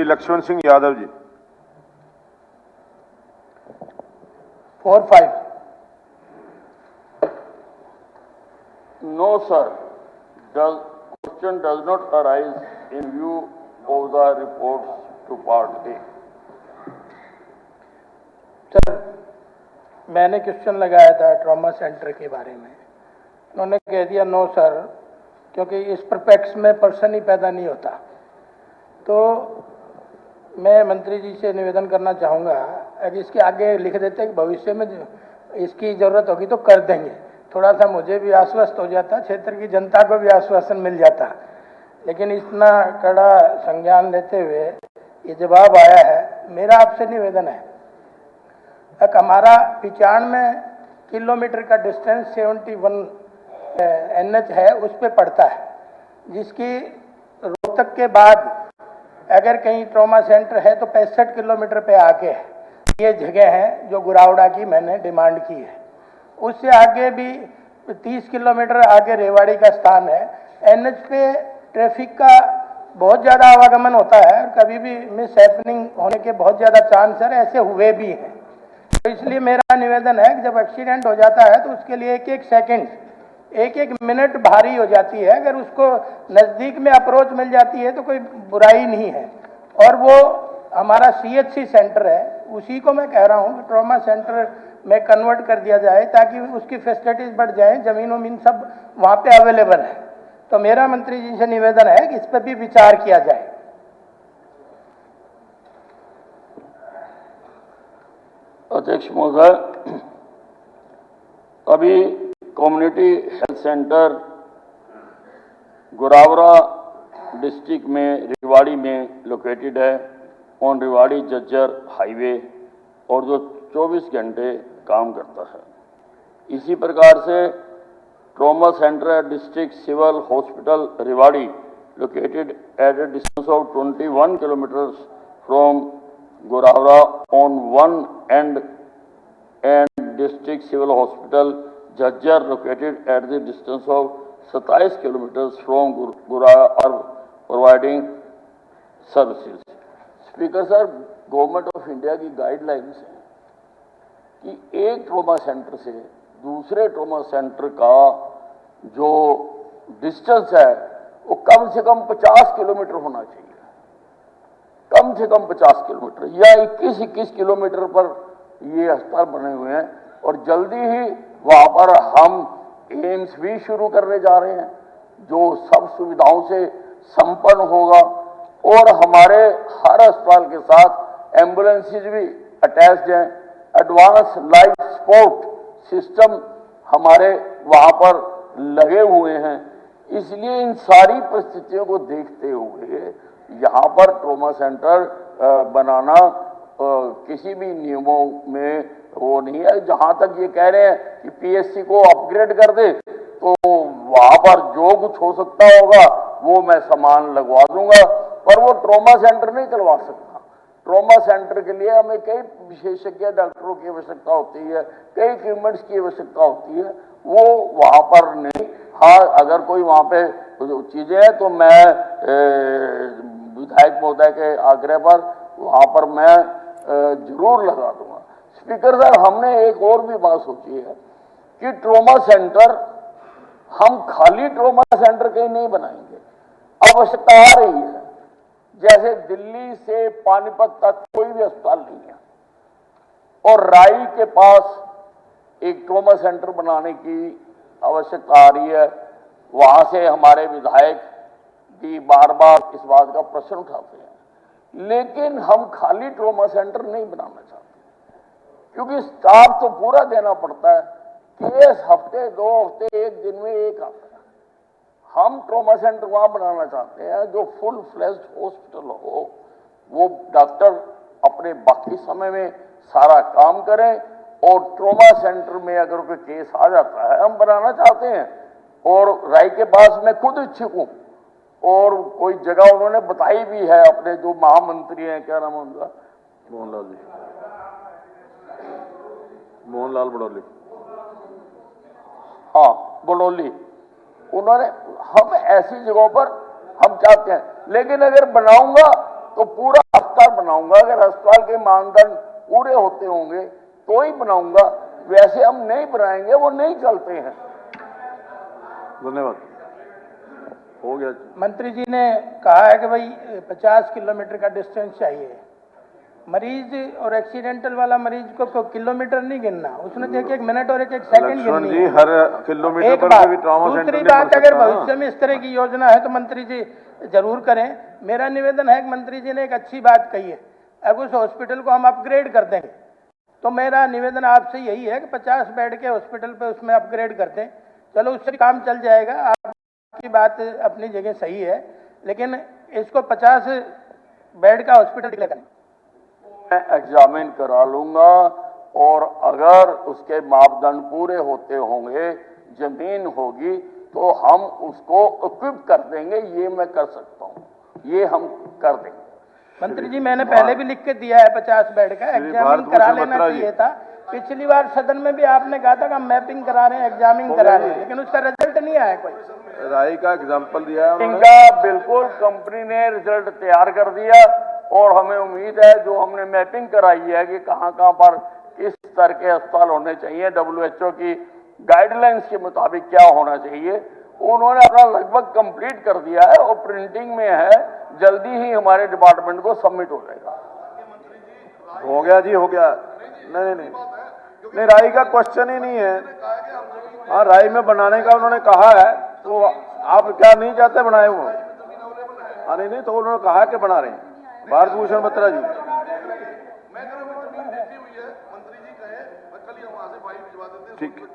Lakshman Singh Yadav ji. 4-5. No, sir. Question does not arise in view of the reports to Part A. Sir, मैंने question लगाया था trauma centre के बारे में, उन्होंने कह दिया नो सर, क्योंकि इस परपेक्स में पर्सन ही पैदा नहीं होता। तो मैं मंत्री जी से निवेदन करना चाहूँगा, अगर इसके आगे लिख देते कि भविष्य में इसकी ज़रूरत होगी तो कर देंगे, थोड़ा सा मुझे भी आश्वस्त हो जाता, क्षेत्र की जनता को भी आश्वासन मिल जाता। लेकिन इतना कड़ा संज्ञान लेते हुए ये जवाब आया है। मेरा आपसे निवेदन है, एक हमारा 95 किलोमीटर का डिस्टेंस 71 NH है, उस पे पड़ता है, जिसकी रोहतक के बाद अगर कहीं ट्रॉमा सेंटर है तो 65 किलोमीटर पे आके ये जगह है जो गुरावड़ा की मैंने डिमांड की है। उससे आगे भी 30 किलोमीटर आगे रेवाड़ी का स्थान है। NH पे ट्रैफिक का बहुत ज़्यादा आवागमन होता है और कभी भी मिस हैपनिंग होने के बहुत ज़्यादा चांस है, ऐसे हुए भी हैं। तो इसलिए मेरा निवेदन है कि जब एक्सीडेंट हो जाता है तो उसके लिए एक एक सेकंड, एक एक मिनट भारी हो जाती है। अगर उसको नज़दीक में अप्रोच मिल जाती है तो कोई बुराई नहीं है। और वो हमारा CHC सेंटर है, उसी को मैं कह रहा हूँ कि ट्रॉमा सेंटर में कन्वर्ट कर दिया जाए ताकि उसकी फैसिलिटीज़ बढ़ जाए, ज़मीन वमीन सब वहाँ पे अवेलेबल है। तो मेरा मंत्री जी से निवेदन है कि इस पर भी विचार किया जाए। अध्यक्ष महोदय, अभी कम्युनिटी हेल्थ सेंटर गुरावरा डिस्ट्रिक्ट में रेवाड़ी में लोकेटेड है, ऑन रेवाड़ी जज्जर हाईवे, और जो 24 घंटे काम करता है। इसी प्रकार से trauma centre district civil hospital Rewari located at a distance of 21 kilometers from Goravra on one end, and district civil hospital Jhajjar located at the distance of 27 kilometers from Goravra are providing services. Speaker sir, government of India की guidelines है कि एक trauma centre से दूसरे trauma centre का जो distance है वो कम से कम 50 किलोमीटर होना चाहिए, कम से कम 50 किलोमीटर या 21 किलोमीटर पर ये अस्पताल बने हुए हैं। और जल्दी ही वहाँ पर हम एम्स भी शुरू करने जा रहे हैं जो सब सुविधाओं से संपन्न होगा, और हमारे हर अस्पताल के साथ एम्बुलेंसेज भी अटैच्ड हैं। एडवांस लाइफ सपोर्ट सिस्टम हमारे वहाँ पर लगे हुए हैं। इसलिए इन सारी परिस्थितियों को देखते हुए यहाँ पर ट्रॉमा सेंटर बनाना किसी भी नियमों में वो नहीं है। जहाँ तक ये कह रहे हैं कि PSC को अपग्रेड कर दे, तो वहाँ पर जो कुछ हो सकता होगा वो मैं सामान लगवा दूंगा, पर वो ट्रॉमा सेंटर नहीं करवा सकता। ट्रॉमा सेंटर के लिए हमें कई विशेषज्ञ डॉक्टरों की आवश्यकता होती है, कई इक्विपमेंट्स की आवश्यकता होती है, वो वहाँ पर नहीं। हाँ, अगर कोई वहाँ पे चीजें हैं तो मैं विधायक महोदय के आग्रह पर वहाँ पर मैं जरूर लगा दूंगा। स्पीकर सर, हमने एक और भी बात सोची है कि ट्रॉमा सेंटर हम खाली ट्रॉमा सेंटर कहीं नहीं बनाएंगे, आवश्यकता आ रही है। जैसे दिल्ली से पानीपत तक कोई भी अस्पताल नहीं है और राई के पास एक ट्रॉमा सेंटर बनाने की आवश्यकता आ रही है। वहां से हमारे विधायक भी बार बार इस बात का प्रश्न उठाते हैं, लेकिन हम खाली ट्रॉमा सेंटर नहीं बनाना चाहते, क्योंकि स्टाफ तो पूरा देना पड़ता है कि इस हफ्ते 2 हफ्ते 1 दिन में एक आता है। हम ट्रॉमा सेंटर वहां बनाना चाहते हैं जो फुल फ्लेज्ड हॉस्पिटल हो, वो डॉक्टर अपने बाकी समय में सारा काम करें, और ट्रॉमा सेंटर में अगर कोई केस आ जाता है हम बनाना चाहते हैं। और राय के पास मैं खुद इच्छुक हूं, और कोई जगह उन्होंने बताई भी है, अपने जो महामंत्री हैं, क्या नाम है उनका, मोहनलाल जी, मोहनलाल बड़ौली, हाँ बड़ौली, उन्होंने, हम ऐसी जगहों पर हम चाहते हैं। लेकिन अगर बनाऊंगा तो पूरा अस्पताल बनाऊंगा। अगर अस्पताल के मानदंड पूरे होते होंगे तो ही बनाऊंगा, वैसे हम नहीं बनाएंगे, वो नहीं चलते हैं। धन्यवाद। हो गया जी। मंत्री जी ने कहा है कि भाई 50 किलोमीटर का डिस्टेंस चाहिए। मरीज और एक्सीडेंटल वाला मरीज को किलोमीटर नहीं गिनना, उसने देखिए 1 मिनट और 1 सेकंड लक्ष्मण गिननी जी, है। हर किलोमीटर एक पर बात। भी ट्रॉमा सेंटर दूसरी नहीं बात, बन अगर सकता ना। भविष्य में इस तरह की योजना है तो मंत्री जी जरूर करें। मेरा निवेदन है कि मंत्री जी ने एक अच्छी बात कही है, अब उस हॉस्पिटल को हम अपग्रेड कर देंगे, तो मेरा निवेदन आपसे यही है कि 50 बेड के हॉस्पिटल पे उसमें अपग्रेड कर दें। चलो उससे काम चल जाएगा, आपकी बात अपनी जगह सही है, लेकिन इसको 50 बेड का हॉस्पिटल डिक्लेयर करें। मैं एग्जामिन करा लूंगा और अगर उसके मापदंड पूरे होते होंगे, जमीन होगी, तो हम उसको इक्विप कर देंगे। ये मैं कर सकता हूँ, ये हम कर देंगे। मंत्री जी, मैंने पहले भी लिख के दिया है 50 बेड का, एग्जामिन करा लेना चाहिए था। पिछली बार सदन में भी आपने कहा था कि हम मैपिंग करा रहे हैं, एग्जामिन करा रहे हैं, लेकिन उसका रिजल्ट नहीं आया कोई। राय का एग्जाम्पल दिया है उन्होंने। इनका बिल्कुल कंपनी ने रिजल्ट तैयार कर दिया और हमें उम्मीद है जो हमने मैपिंग कराई है कि कहां कहां पर किस स्तर के अस्पताल होने चाहिए, WHO की गाइडलाइंस के मुताबिक क्या होना चाहिए, उन्होंने अपना लगभग कंप्लीट कर दिया है और प्रिंटिंग में है। जल्दी ही हमारे डिपार्टमेंट को सबमिट हो जाएगा। हो गया जी, हो गया। नहीं, राय का क्वेश्चन ही नहीं है। हाँ, राय में बनाने का उन्होंने कहा है, तो आप क्या नहीं चाहते बनाए वो? हाँ, नहीं, तो उन्होंने कहा कि बना रहे हैं। भारत भूषण बत्रा जी, ठीक।